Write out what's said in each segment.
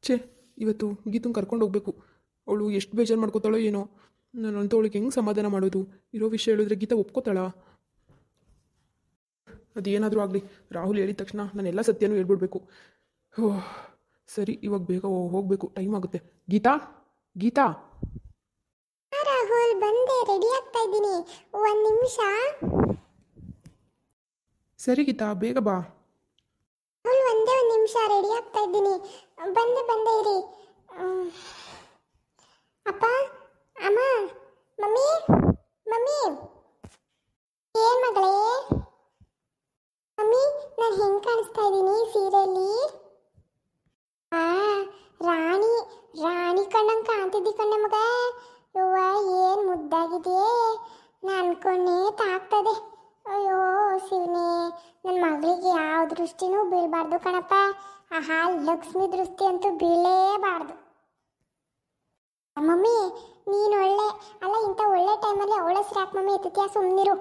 ಛೇ, ಇವತ್ತು ಗೀತಂಗೆ ಕರ್ಕೊಂಡು ಹೋಗ್ಬೇಕು. ಅವಳು ಎಷ್ಟು ಬೇಜಾರು ಮಾಡ್ಕೋತಾಳೋ ಏನೋ. ನಾನಂತೂ ಅವಳಿಗೆ ಹೆಂಗೆ ಸಮಾಧಾನ ಮಾಡೋದು? ಇರೋ ವಿಷಯ ಹೇಳಿದ್ರೆ ಗೀತಾ ಒಪ್ಕೋತಾಳ? ಅದೇನಾದರೂ ಆಗಲಿ, ರಾಹುಲ್ ಹೇಳಿದ ತಕ್ಷಣ ನಾನೆಲ್ಲ ಸತ್ಯನೂ ಹೇಳ್ಬಿಡ್ಬೇಕು. ಓಹ್ ಸರಿ, ಇವಾಗ ಬೇಗ ಹೋಗಬೇಕು, ಟೈಮ್ ಆಗುತ್ತೆ. ಗೀತಾ, ಗೀತಾ. ರಾಹುಲ್ ಬಂದೆ, ರೆಡಿ ಆಗ್ತಾ ಇದ್ದೀನಿ, ಒಂದು ನಿಮಿಷ. ಸರಿ ಗೀತಾ, ಬೇಗ ಬಾ. ರಾಹುಲ್ ಒಂದೇ ಒಂದು ನಿಮಿಷ, ರೆಡಿ ಆಗ್ತಾ ಇದ್ದೀನಿ. ಬಂದೆ ಬಂದೆ ಇರಿ. ಅಪ್ಪ, ಅಮ್ಮ, ಮಮ್ಮಿ, ಮಮ್ಮಿ. ಏನ್ ಮಗಳೇ? ಮಮ್ಮಿ, ನಾನು ಹೆಂಗ್ ಕಾಣಿಸ್ತಾ ಇದ್ದೀನಿ ಸೀರೆಯಲ್ಲಿ? ಆ ರಾಣಿ, ರಾಣಿ ಕಣ್ಣಂಗೆ ಕಾಣ್ತಿದ್ದಿ ಕಣ್ಣೆ ಮಗ. ಯವ್ವ, ಏನು ಮುದ್ದಾಗಿದೆ. ನಾನು ಅನ್ಕೊಂಡೆ ತಾಗ್ತದೆ. ಅಯ್ಯೋ ಶಿವನೇ, ನನ್ನ ಮಗಳಿಗೆ ಯಾವ ದೃಷ್ಟಿನೂ ಬೀಳಬಾರ್ದು ಕಣಪ್ಪ. ಆಹಾ, ಲಕ್ಷ್ಮಿ ದೃಷ್ಟಿ ಅಂತೂ ಬೀಳಲೇಬಾರ್ದು. ಮಮ್ಮಿ, ನೀನು ಒಳ್ಳೆ ಅಲ್ಲ, ಇಂಥ ಒಳ್ಳೆ ಟೈಮಲ್ಲಿ ಅವಳ ಹೆಸ್ರು ಯಾಕೆ ಮಮ್ಮಿ ಎತ್ತುತ್ತೀಯ? ಸುಮ್ಮನಿರು.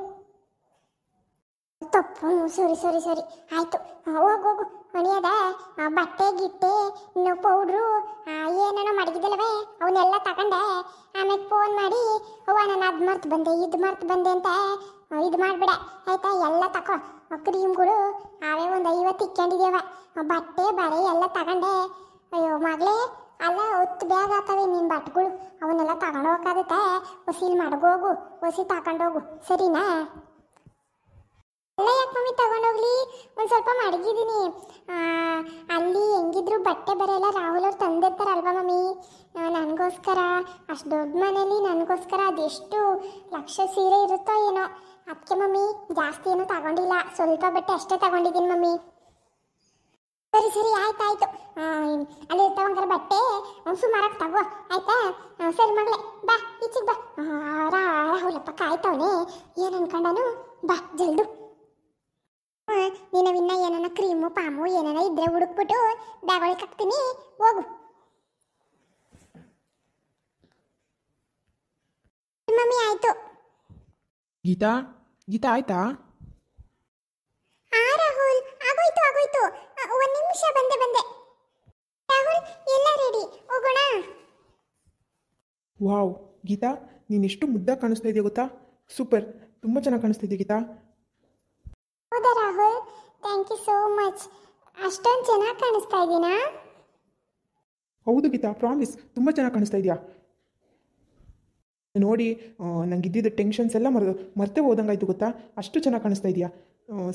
ತಪ್ಪು, ಸರಿ ಸರಿ ಸರಿ ಆಯಿತು. ಹೋಗು, ಹೊಣಿಯದ ಬಟ್ಟೆ ಗಿಟ್ಟೆ ಇನ್ನು ಪೌಡ್ರು ಏನೇನೋ ಮಡಗಿದ್ದಲ್ಲವೇ ಅವನ್ನೆಲ್ಲ ತಗೊಂಡೆ. ಆಮೇಲೆ ಫೋನ್ ಮಾಡಿ ಅವ್ವ ನಾನು ಅದು ಮರ್ತು ಬಂದೆ, ಇದು ಮರ್ತು ಬಂದೆ ಅಂತ ಇದು ಮಾಡಿಬಿಡ ಆಯಿತಾ? ಎಲ್ಲ ತಗೋ, ಕ್ರೀಮ್ಗಳು ಅವೇ ಒಂದು 50 ಇಕ್ಕೊಂಡಿದ್ದೇವ. ಬಟ್ಟೆ ಬರೆ ಎಲ್ಲ ತಗೊಂಡೆ. ಅಯ್ಯೋ ಮಗಳೇ, ಅಲ್ಲ 10 ಬ್ಯಾಗ್ ಆಗ್ತವೆ ನಿನ್ನ ಬಟ್ಟೆಗಳು, ಅವನ್ನೆಲ್ಲ ತಗೊಂಡು ಹೋಗೋಕಾಗುತ್ತೆ. ವಸೀಲ್ ಮಡಗೋಗು, ವಸಿ ತಗೊಂಡೋಗು, ಸರಿನಾ? ಎಲ್ಲ ಯಾಕೆ ಮಮ್ಮಿ ತಗೊಂಡೋಗ್ಲಿ, ಒಂದು ಸ್ವಲ್ಪ ಮಡಗಿದ್ದೀನಿ. ಅಲ್ಲಿ ಹೆಂಗಿದ್ರು ಬಟ್ಟೆ ಬರೆಯಲ್ಲ ರಾಹುಲ್ ಅವ್ರು ತಂದಿರ್ತಾರಲ್ವ ಮಮ್ಮಿ, ನನಗೋಸ್ಕರ ಅಷ್ಟು ದೊಡ್ಡ ಮನೇಲಿ ನನಗೋಸ್ಕರ ಅದೆಷ್ಟು ಲಕ್ಷ ಸೀರೆ ಇರುತ್ತೋ ಏನೋ. ಅದಕ್ಕೆ ಮಮ್ಮಿ ಜಾಸ್ತಿ ಏನೂ ತಗೊಂಡಿಲ್ಲ, ಸ್ವಲ್ಪ ಬಟ್ಟೆ ಅಷ್ಟೇ ತಗೊಂಡಿದ್ದೀನಿ ಮಮ್ಮಿ. ಸರಿ ಸರಿ ಆಯ್ತಾಯ್ತು. ಅಲ್ಲಿ ಇರ್ತಾವಂಗಾರ ಬಟ್ಟೆ ಸುಮಾರಾಗಿ ತಗೋ ಆಯ್ತಾ? ಸರಿ ಮಗಳೇ, ಬಾ ಈಚೆಗೆ ಬಾ. ರಾಹುಲಪ್ಪ ಕಾಯ್ತವನೇ, ಏನು ಅನ್ಕೊಂಡನು? ಬಾ ಜಲ್ದು. ನೀನವಿನ್ನ ಏನನ್ನ ಕ್ರೀಮು ಪಾಮು ಏನಾರ ಇದ್ರೆ ಹುಡುಕ್ಬಿಟ್ಟು ಬ್ಯಾಗ್ ಒಳಗೆ ಹಾಕ್ತೀನಿ, ಹೋಗು. ಮಮ್ಮಿ ಆಯ್ತು. ಗೀತಾ, ಗೀತಾ ಆಯ್ತಾ? ರಾಹುಲ್ ಆಗೋಯ್ತು ಆಗೋಯ್ತು, ಒಂದು ನಿಮಿಷ ಬಂದೆ ಬಂದೆ. ರಾಹುಲ್ ಎಲ್ಲ ರೆಡಿ, ಹೋಗೋಣ. ವಾವ್ ಗೀತಾ, ನೀನೆಷ್ಟು ಮುದ್ದಾಗಿ ಕಾಣಿಸ್ತಾ ಇದೆಯಾ ಗೊತ್ತಾ? ಸೂಪರ್, ತುಂಬ ಚೆನ್ನಾಗಿ ಕಾಣಿಸ್ತಾ ಇದೆಯಾ ಗೀತಾ. ಹೌದಾ Rahul, thank you so much. ಅಷ್ಟೊಂದು ಚೆನ್ನಾಗಿ ಕಾಣಿಸ್ತಾ ಇದ್ದೀನಾ? ಹೌದು ಗೀತಾ, ಪ್ರಾಮಿಸ್, ತುಂಬ ಚೆನ್ನಾಗಿ ಕಾಣಿಸ್ತಾ ಇದೆಯಾ. ನೋಡಿ, ನಂಗೆ ಇದ್ದಿದ್ದ ಟೆನ್ಷನ್ಸ್ ಎಲ್ಲ ಮರ್ತೇ ಹೋದಂಗಾಯ್ತು ಗೊತ್ತಾ, ಅಷ್ಟು ಚೆನ್ನಾಗಿ ಕಾಣಿಸ್ತಾ ಇದೆಯಾ.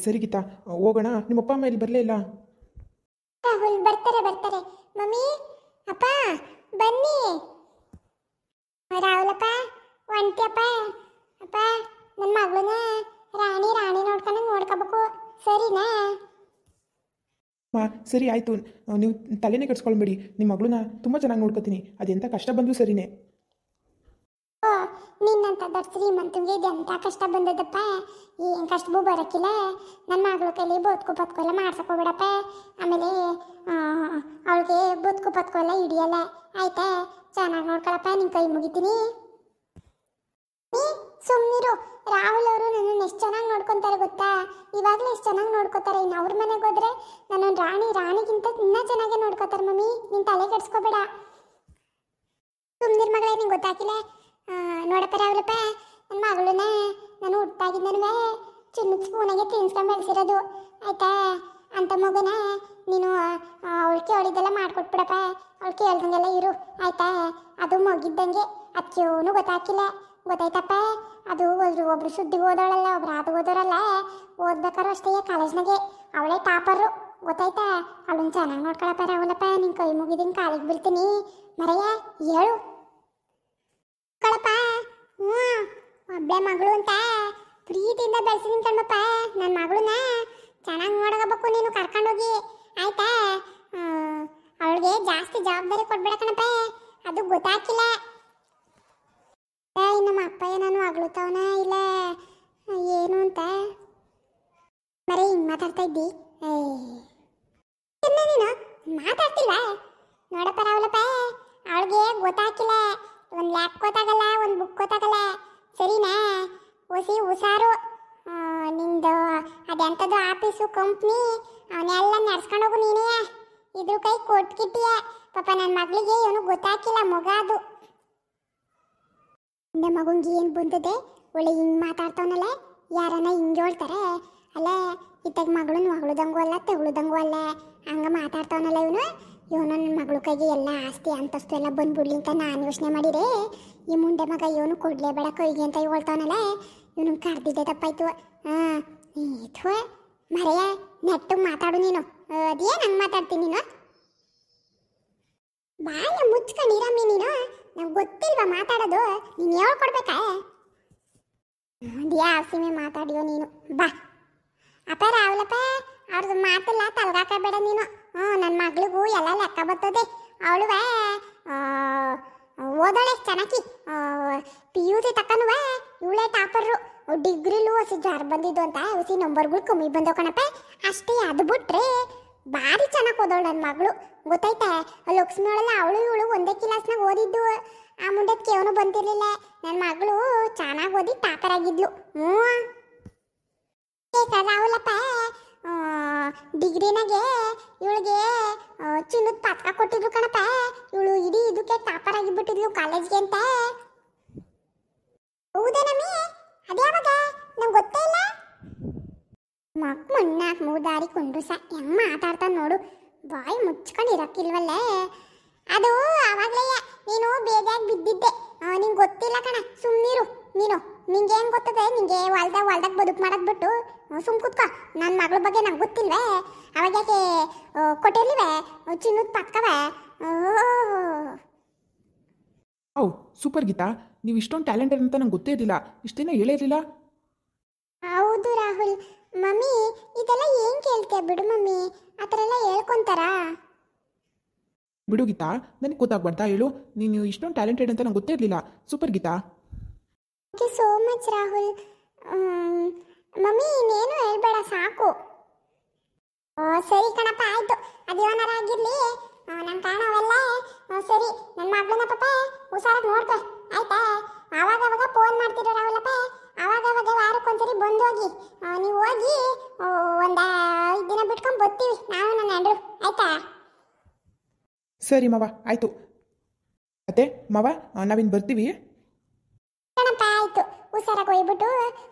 ಸರಿ ಗೀತಾ, ಹೋಗೋಣ. ನಿಮ್ಮಪ್ಪ ಅಮ್ಮ ಇಲ್ಲಿ ಬರಲೇ ಇಲ್ಲ? ರಾಹುಲ್ ಬರ್ತಾರೆ ಬರ್ತಾರೆ. ಮಮ್ಮಿ, ಅಪ್ಪ ಬನ್ನಿ. ರಾಹುಲಪ್ಪ ಒಂಟಿಯಪ್ಪ. ಅಪ್ಪ, ನನ್ನ ಮಗಳನ್ನ ರಾಣಿ ರಾಣಿ ನೋಡ್ಕೊಂಡು ನೋಡ್ಕೋಬೇಕು, ಸರಿನಾ? ಸರಿ ಆಯಿತು, ನೀವು ತಲೆನೇ ಕೆಡ್ಸ್ಕೊಳ್ಬೇಡಿ. ನಿಮ್ಮ ಮಗಳನ್ನ ತುಂಬ ಚೆನ್ನಾಗಿ ನೋಡ್ಕೊತೀನಿ, ಅದೆಂಥ ಕಷ್ಟ ಬಂದರೂ ಸರಿನೇ. ನಿನ್ನಂತ ದೊಡ್ಡ ಶ್ರೀಮಂತಂಗೆ ಇದೆಂಥ ಕಷ್ಟ ಬಂದದಪ್ಪ, ಏನು ಕಷ್ಟವೂ ಬರೋಕ್ಕಿಲ್ಲ. ನನ್ನ ಮಗಳ ಕೈಲಿ ಬದುಕು ಪತ್ಕು ಎಲ್ಲ ಮಾಡ್ಸಕೋಬೇಡಪ್ಪ. ಆಮೇಲೆ ಅವಳಿಗೆ ಬದುಕು ಪತ್ಕು ಎಲ್ಲ ಹಿಡಿಯಲ್ಲ ಆಯ್ತಾ? ಚೆನ್ನಾಗಿ ನೋಡ್ಕೊಳಪ್ಪ, ನಿನ್ನ ಕೈ ಮುಗಿತೀನಿ. ಸುಮ್ಮನಿರು. ರಾಹುಲ್ ಅವರು ನನ್ನನ್ನು ಎಷ್ಟು ಚೆನ್ನಾಗಿ ನೋಡ್ಕೊತಾರೆ ಗೊತ್ತಾ? ಇವಾಗಲೇ ಎಷ್ಟು ಚೆನ್ನಾಗಿ ನೋಡ್ಕೋತಾರೆ. ಇನ್ನು ಅವ್ರ ಮನೆಗೆ ಹೋದ್ರೆ ನನ್ನನ್ನು ರಾಣಿಗಿಂತ ಇನ್ನೂ ಚೆನ್ನಾಗೇ ನೋಡ್ಕೋತಾರೆ ಮಮ್ಮಿ, ನೀನು ತಲೆ ಕೆಡಿಸ್ಕೋಬೇಡ. ಸುಮ್ಮನಿರ್ ಮಗಳೇ, ನಿಂಗೆ ಗೊತ್ತಾಗಿಲ್ಲ. ನೋಡಪ್ಪ ರಾಹುಲಪ್ಪ, ನನ್ನ ಮಗಳನ್ನ ನಾನು ಹುಟ್ಟಾಗಿದ್ದನವೇ ಚಿನ್ನದ ಸ್ಪೂನಾಗೆ ತಿನ್ಸ್ಕೊಂಡು ಬೆಳೆಸಿರೋದು ಆಯ್ತಾ? ಅಂತ ಮಗನ ನೀನು ಅವಳಿಗೆ ಅವಳಿದೆಲ್ಲ ಮಾಡ್ಕೊಟ್ಬಿಡಪ್ಪ. ಅವಳಿಗೆ ಹೇಳ್ದಂಗೆಲ್ಲ ಇರು ಆಯ್ತಾ? ಅದು ಮಗಿದ್ದಂಗೆ, ಅದಕ್ಕೇನು ಗೊತ್ತಾಗಿಲ್ಲ, ಗೊತ್ತಾಯ್ತಪ್ಪ? ಅದು ಒಬ್ರು ಸುದ್ದಿಗೆ ಓದೋಳಲ್ಲ, ಒಬ್ರು ಅದು ಓದೋರಲ್ಲ. ಓದ್ಬೇಕಾದ್ರು ಅಷ್ಟೇ ಕಾಲೇಜ್ನಾಗೆ ಅವಳೇ ಟಾಪರು, ಗೊತ್ತಾಯ್ತಾ? ಅವಳನ್ನ ಚೆನ್ನಾಗಿ ನೋಡ್ಕೊಳಪ್ಪ ರಾಹುಲಪ್ಪ, ನಿನ್ನ ಕೈ ಮುಗಿದಿನ ಕಾಲಿಗೆ ಬೀಳ್ತೀನಿ. ಮರೆಯ ಹೇಳು ಕಳಪ್ಪ. ಒಬ್ಬಳೆ ಮಗಳು ಅಂತ ಪ್ರೀತಿಯಿಂದ ಬೆಳೆಸಿದೀನಿ ಕಣ್ಮಪ್ಪ. ನನ್ನ ಮಗಳನ್ನ ಚೆನ್ನಾಗಿ ನೋಡ್ಕೋಬೇಕು, ನೀನು ಕರ್ಕೊಂಡೋಗಿ ಆಯ್ತಾ? ಅವಳಿಗೆ ಜಾಸ್ತಿ ಜವಾಬ್ದಾರಿ ಕೊಡ್ಬೇಡ ಕಣಪ್ಪ, ಅದು ಗೊತ್ತಾಗಿಲ್ಲ. ನಮ್ಮ ಅಪ್ಪಯ್ಯ ನಾನು ಅಗ್ಳುತ್ತವನ ಇಲ್ಲ ಏನು ಅಂತ ಮರೆ ಹಿಂಗೆ ಮಾತಾಡ್ತಾ ಇದ್ದಿ. ನೀನು ಮಾತಾಡ್ತಿಲ್ವಾ? ನೋಡಪ್ಪ ರಾಹುಲಪ್ಪ, ಅವಳಿಗೆ ಗೊತ್ತಾಗಿಲ್ಲ. ಒಂದು ಲ್ಯಾಪ್ ಗೊತ್ತಾಗಲ್ಲ, ಒಂದು ಬುಕ್ ಗೊತ್ತಾಗಲ್ಲ, ಸರಿನಾ? ಹೊಸಿ ಹುಷಾರು. ನಿಂದು ಅದೆಂಥದ್ದು ಆಫೀಸು ಕಂಪ್ನಿ ಅವನ್ನೆಲ್ಲ ನಡ್ಸ್ಕೊಂಡೋಗು ನೀನೇ. ಇದ್ರ ಕೈ ಕೊಟ್ಕಿಟ್ಟಿಯ ಪಾಪ ನನ್ನ ಮಗಳಿಗೆ ಏನು ಗೊತ್ತಾಕಿಲ್ಲ ಮಗ ಅದು ನಮ್ಮ ಮಗುಂಗೆ ಏನು ಬಂದದೆ ಒಳ್ಳೆ ಹಿಂಗೆ ಮಾತಾಡ್ತಾವನಲ್ಲ ಯಾರನ್ನ ಹಿಂಗೆ ಹೇಳ್ತಾರೆ ಅಲ್ಲ ಇತ್ತಾಗ ಮಗಳುದಂಗೂ ಅಲ್ಲ ತೆಗುಳುದಂಗೂ ಅಲ್ಲ ಹಂಗೆ ಮಾತಾಡ್ತಾವನಲ್ಲ ಇವನು ನನ್ನ ಮಗಳ ಕೈಗೆ ಎಲ್ಲ ಆಸ್ತಿ ಅಂತಸ್ತು ಎಲ್ಲ ಬಂದ್ಬಿಡ್ಲಿ ಅಂತ ನಾನು ಯೋಚನೆ ಮಾಡಿದೆ ಈ ಮುಂದೆ ಮಗ ಇವನು ಕೊಡ್ಲೇಬೇಡ ಕೈಗೆ ಅಂತ ಹೇಳ್ತಾವನಲ್ಲ ಇವನು ಕರ್ದಿದ್ದೆ ತಪ್ಪಾಯ್ತು ಹಾಂ ಇದು ಮರೆಯ ನೆಟ್ಟಿಗೆ ಮಾತಾಡು ನೀನು ಅದೇನು ಹಂಗೆ ಮಾತಾಡ್ತೀನಿ ನೀನು ಬಾಯ ಮುಚ್ಕೊಂಡಿರಮ್ಮಿ ನೀನು ನಂಗೆ ಗೊತ್ತಿಲ್ವಾ ಮಾತಾಡೋದು ನೀನು ಹೇಳ್ಕೊಡ್ಬೇಕಾ ಅದ್ಯಾ ಸೀಮೆ ಮಾತಾಡಿಯೋ ನೀನು ಬಾ ಅಪ್ಪ ರಾವ್ಲಪ್ಪ ಅವ್ರದ್ದು ಮಾತೆಲ್ಲ ತಲ್ಗಾಕಬೇಡ ನೀನು ನನ್ನ ಮಗಳಿಗೂ ಎಲ್ಲ ಲೆಕ್ಕ ಬರ್ತದೆ ಅವಳುವ ಓದೋಳೆ ಚೆನ್ನಾಗಿ PUC ತಕ್ಕನುವ ಇವಳೇ ಟಾಪರು ಡಿಗ್ರಿಲೂ ಹೊಸ ಜಾರ್ ಬಂದಿದ್ದು ಅಂತ ಹೊಸ ನಂಬರ್ಗಳು ಕಮ್ಮಿ ಬಂದವು ಕಣಪ್ಪ ಅಷ್ಟೇ ಅದು ಬಿಟ್ರೆ ಭಾರಿ ಚೆನ್ನಾಗಿ ಓದೋಳು ನನ್ನ ಮಗಳು ಗೊತ್ತಾಯ್ತಾ ಲಕ್ಷ್ಮಿ ಅವಳೆಲ್ಲ ಅವಳು ಇವಳು ಒಂದೇ ಕ್ಲಾಸ್ನಾಗ ಓದಿದ್ದು ಆ ಮುಂದಕ್ಕೆ ಕೇವನು ಬಂದಿರಲಿಲ್ಲ ನನ್ನ ಮಗಳು ಚೆನ್ನಾಗಿ ಓದಿ ಟಾಪರ್ ಆಗಿದ್ಲು ರಾಹುಲಪ್ಪ ಡಿಗ್ರಿನಾಗೆ ಇವಳಿಗೆ ಚಿನ್ನದ ಪದಕ ಕೊಟ್ಟಿದ್ರು ಕಣಪ್ಪ ಇವಳು ಇಡೀ ಇದಕ್ಕೆ ಟಾಪರ್ ಆಗಿಬಿಟ್ಟಿದ್ಲು ಕಾಲೇಜ್ಗೆ ಅಂತ ಹೌದೇನಮ್ಮಿ ಅದ್ಯಾವಾಗ ನಂಗೆ ಗೊತ್ತೇ ಇಲ್ಲ ಮಣ್ಣಾಕ್ ಮೂದಾರಿ ಕೊಂಡ್ರು ಹೆಂಗ್ ಮಾತಾಡ್ತಾನೆ ನೋಡು ಬಾಯಿ ಮುಚ್ಕೊಂಡು ಇರಕ್ಕಿಲ್ವಲ್ಲ ಅದು ಆವಾಗಲೇ ನೀನು ಬೇಜಾಗಿ ಬಿದ್ದಿದ್ದೆ ನಿಂಗೆ ಗೊತ್ತಿಲ್ಲ ಕಣ ಸುಮ್ಮನಿರು ನೀನು ನಿಂಗೆ ಏನು ಗೊತ್ತದೆ ನಿಂಗೆ ಹೊಲ್ದಾಗ ಬದುಕು ಮಾಡೋದು ಬಿಟ್ಟು ಸುಮ್ ಕೂತ್ಕೋ ನನ್ನ ಮಗಳ ಬಗ್ಗೆ ನಂಗೆ ಗೊತ್ತಿಲ್ವೇ ಅವಾಗ ಯಾಕೆ ಕೊಟ್ಟಿರ್ಲಿವೆ ಚಿನ್ನದ ಪಕ್ಕವೆ ಓ ಸೂಪರ್ ಗೀತಾ ನೀವು ಇಷ್ಟೊಂದು ಟ್ಯಾಲೆಂಟೆಡ್ ಅಂತ ನಂಗೆ ಗೊತ್ತೇ ಇರಲಿಲ್ಲ ಇಷ್ಟು ದಿನ ಹೇಳೇ ಇರಲಿಲ್ಲ ಹೌದು ರಾಹುಲ್ ಮಮ್ಮಿ ಇದೆಲ್ಲ ಏನು ಕೇಳ್ತೀಯ ಬಿಡು ಮಮ್ಮಿ ಆ ಥರ ಎಲ್ಲ ಹೇಳ್ಕೊಂತಾರಾ ಬಿಡು ಗೀತಾ ನನಗೆ ಗೊತ್ತಾಗ್ಬಾರ್ದಾ ಹೇಳು ನೀನು ಇಷ್ಟೊಂದು ಟ್ಯಾಲೆಂಟೆಡ್ ಅಂತ ನಂಗೆ ಗೊತ್ತೇ ಇರಲಿಲ್ಲ super Geetha thank you so much Rahul mummy ಇನ್ನೇನು ಹೇಳ್ಬೇಡ ಸಾಕು ಸರಿ ಕಣಪ್ಪ ಆಯಿತು ಅದೇನಾರ ಆಗಿರಲಿ ನನ್ನ ಕಾಣವೆಲ್ಲ ಸರಿ ನನ್ನ ಮಗಳನ್ನ ಪಾಪ ಹುಷಾರಾಗಿ ನೋಡ್ಕೊ ಆಯ್ತಾ ಆವಾಗವಾಗ ಫೋನ್ ಮಾಡ್ತಿರೋ ರಾಹುಲಪ್ಪ ಆವಾಗವಾಗ ವಾರಕ್ಕೊಂದ್ಸರಿ ಬಂದು ಹೋಗಿ ನೀವು ಹೋಗಿ ಒಂದು 5 ದಿನ ಬಿಟ್ಕೊಂಡು ಬರ್ತೀವಿ ನಾವು ನನ್ನ ಹೆಂಡ್ರು ಆಯ್ತಾ ಸರಿ ಮಾವ ಆಯಿತು ಮತ್ತೆ ಮಾವ ನಾವಿನ್ನು ಬರ್ತೀವಿ ಕಣಪ್ಪ ಆಯಿತು ಹುಷಾರಾಗಿ ಹೋಗ್ಬಿಟ್ಟು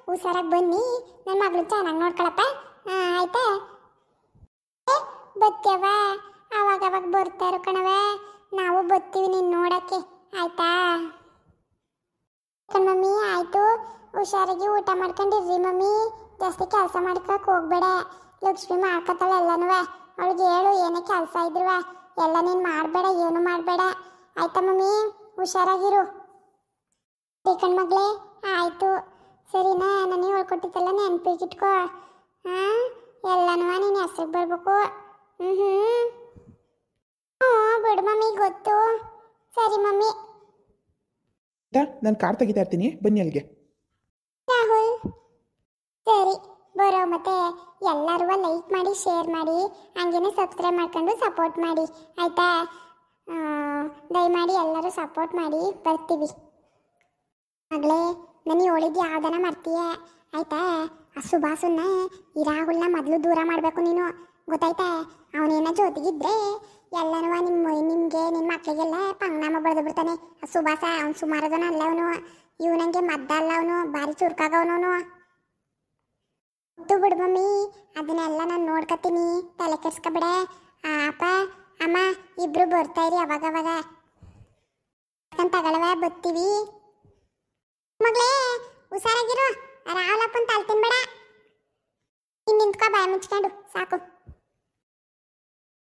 ಹುಷಾರಾಗಿ ಬನ್ನಿ ನನ್ನ ಮಗಳು ಚೆನ್ನಾಗಿ ನೋಡ್ಕೊಳಪ್ಪ ಆಯ್ತಾ ಬರ್ತೇವ ಅವಾಗವಾಗ ಬರ್ತಾರೋ ಕಣವ ನಾವು ಬರ್ತೀವಿ ನೀನು ನೋಡಕ್ಕೆ ಆಯ್ತಾ ಮಮ್ಮಿ ಆಯಿತು ಹುಷಾರಾಗಿ ಊಟ ಮಾಡ್ಕೊಂಡಿರ್ರಿ ಮಮ್ಮಿ ಜಾಸ್ತಿ ಕೆಲಸ ಮಾಡ್ಕೊಳಕ್ಕೆ ಹೋಗ್ಬೇಡ ಲಕ್ಷ್ಮಿ ಮಾಡ್ಕೊತಾಳೆ ಎಲ್ಲನೂ ಅವಳಿಗೆ ಹೇಳು ಏನೇ ಕೆಲಸ ಇದ್ರುವ ಎಲ್ಲ ನೀನು ಮಾಡಬೇಡ ಏನು ಮಾಡಬೇಡ ಆಯ್ತಾ ಮಮ್ಮಿ ಹುಷಾರಾಗಿರು ಕಣ್ಮಗಳೇ ಆಯಿತು ಸರಿನಾ ನನಗೆ ಹೇಳ್ಕೊಟ್ಟಿದ್ದೆಲ್ಲ ನೆನಪಿಗಿಟ್ಕೋ ಹಾಂ ಎಲ್ಲನೂ ನೀನು ಹೆಸ್ರಿಗೆ ಬರ್ಬೇಕು ಹ್ಞೂ ಬಿಡು ಮಮ್ಮಿ ಗೊತ್ತು ಸರಿ ಮಮ್ಮಿ ನಾನು ಕಾರ್ ತೆಗಿತಾ ಇರ್ತೀನಿ ಬನ್ನಿ ಅಲ್ಲಿಗೆ ರಾಹುಲ್ ಸರಿ ಬರೋ ಮತ್ತೆ ಎಲ್ಲರೂ ಲೈಕ್ ಮಾಡಿ ಶೇರ್ ಮಾಡಿ ಹಂಗೇನೆ ಸಬ್ಸ್ಕ್ರೈಬ್ ಮಾಡ್ಕೊಂಡು ಸಪೋರ್ಟ್ ಮಾಡಿ ಆಯಿತಾ ದಯಮಾಡಿ ಎಲ್ಲರೂ ಸಪೋರ್ಟ್ ಮಾಡಿ ಬರ್ತೀವಿ ಮಗಳೇ ನನಗೆ ಹೇಳಿದ್ದು ಯಾವ್ದನ ಮಾಡ್ತೀಯ ಆಯ್ತಾ ಆ ಸುಭಾಸನ್ನ ಈ ರಾಹುಲ್ನ ಮೊದಲು ದೂರ ಮಾಡಬೇಕು ನೀನು ಗೊತ್ತಾಯ್ತಾ ಅವನೇನ ಜೊತೆಗಿದ್ರೆ ಎಲ್ಲನೂ ನಿಮಗೆ ನಿಮ್ಮ ಮಕ್ಕಳಿಗೆಲ್ಲ ಪಂಗ್ನಾಮ ಬಡ್ದು ಬಿಡ್ತಾನೆ ಆ ಸುಭಾಸ ಅವ್ನು ಸುಮಾರದನ ಅಲ್ಲ ಅವನು ಇವನಂಗೆ ಮದ್ದ ಅಲ್ಲ ಅವನು ಭಾರಿ ಚುರುಕಾಗವನು ಗೊತ್ತು ಬಿಡು ಮಮ್ಮಿ ಅದನ್ನೆಲ್ಲ ನಾನು ನೋಡ್ಕೊತೀನಿ ತಲೆ ಕೆಡ್ಸ್ಕೊಬೇಡ ಅಪ್ಪ ಅಮ್ಮ ಇಬ್ರು ಬರ್ತಾ ಇರಿ ಅವಾಗವಾಗ ತಗೊಳವ ಬರ್ತೀವಿ ಮಗಳೇ ಹುಷಾರಾಗಿರು ರಾಹುಲಪ್ಪನ ತಲೆ ತಿನ್ಬೇಡ ಇನ್ನು ನಿಂತ್ಕೊ ಬಾಯಿ ಮುಚ್ಕೊಂಡು ಸಾಕು